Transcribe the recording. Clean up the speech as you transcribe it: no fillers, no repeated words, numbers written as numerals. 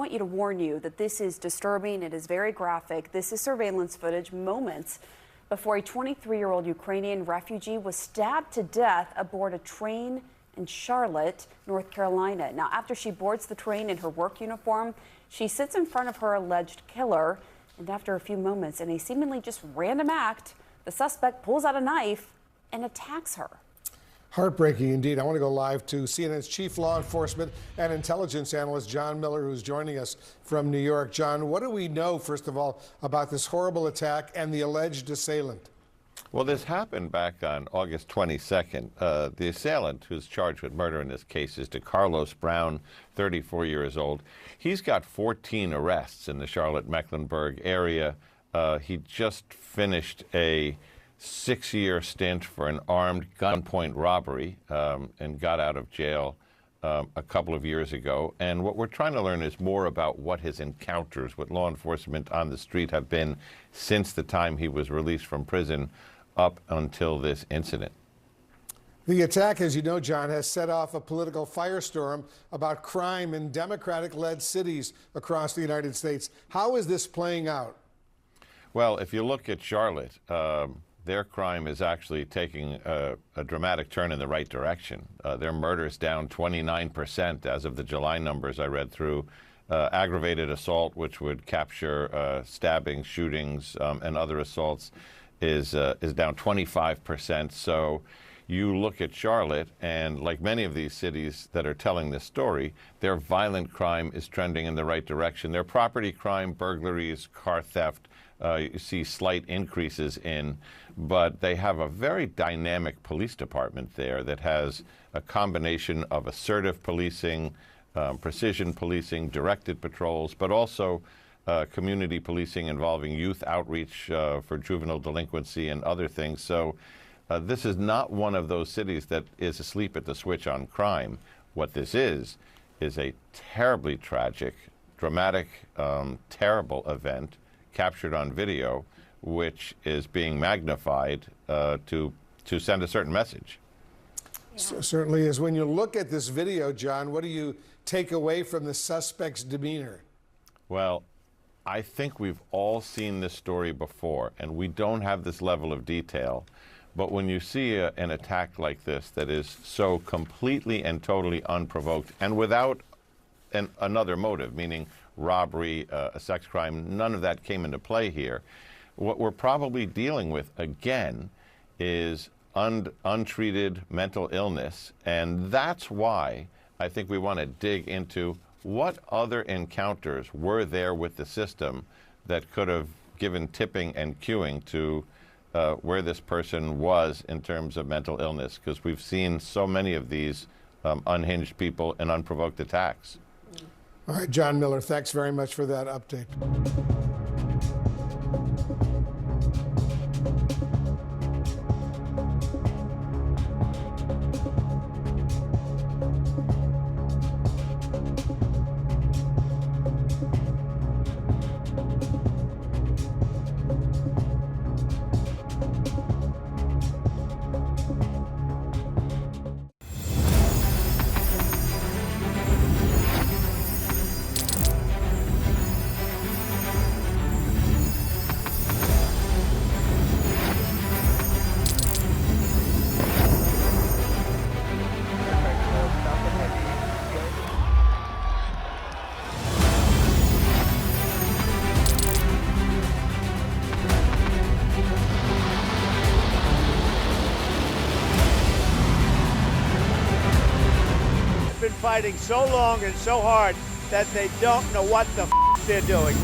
want you to warn you that this is disturbing. It is very graphic. This is surveillance footage moments before a 23-year-old Ukrainian refugee was stabbed to death aboard a train in Charlotte, North Carolina. Now, after she boards the train in her work uniform, she sits in front of her alleged killer. And after a few moments, in a seemingly just random act, the suspect pulls out a knife and attacks her. Heartbreaking indeed. I want to go live to CNN's chief law enforcement and intelligence analyst, John Miller, who's joining us from New York. John, what do we know, first of all, about this horrible attack and the alleged assailant? Well, this happened back on August 22nd. The assailant, who's charged with murder in this case, is DeCarlos Brown, 34 years old. He's got 14 arrests in the Charlotte-Mecklenburg area. He just finished a 6-year stint for an armed gunpoint robbery and got out of jail a couple of years ago. And what we're trying to learn is more about what his encounters with law enforcement on the street have been since the time he was released from prison up until this incident. The attack, as you know, John, has set off a political firestorm about crime in Democratic-led cities across the United States. How is this playing out? Well, if you look at Charlotte, their crime is actually taking a dramatic turn in the right direction. Their murders down 29% as of the July numbers I read through. Aggravated assault, which would capture stabbings, shootings, and other assaults, is down 25%. So you look at Charlotte, and like many of these cities that are telling this story, their violent crime is trending in the right direction. Their property crime, burglaries, car theft, you see slight increases in, but they have a very dynamic police department there that has a combination of assertive policing, precision policing, directed patrols, but also community policing involving youth outreach for juvenile delinquency and other things. So this is not one of those cities that is asleep at the switch on crime. What this is a terribly tragic, dramatic, terrible event captured on video, which is being magnified to send a certain message. Yeah. Certainly is. When you look at this video, John, what do you take away from the suspect's demeanor? Well, I think we've all seen this story before, and we don't have this level of detail. But when you see an attack like this that is so completely and totally unprovoked and without another motive, meaning robbery, a sex crime, none of that came into play here. What we're probably dealing with, again, is untreated mental illness. And that's why I think we want to dig into what other encounters were there with the system that could have given tipping and cueing to where this person was in terms of mental illness, because we've seen so many of these unhinged people and unprovoked attacks. All right, John Miller, thanks very much for that update. Been fighting so long and so hard that they don't know what the they're doing.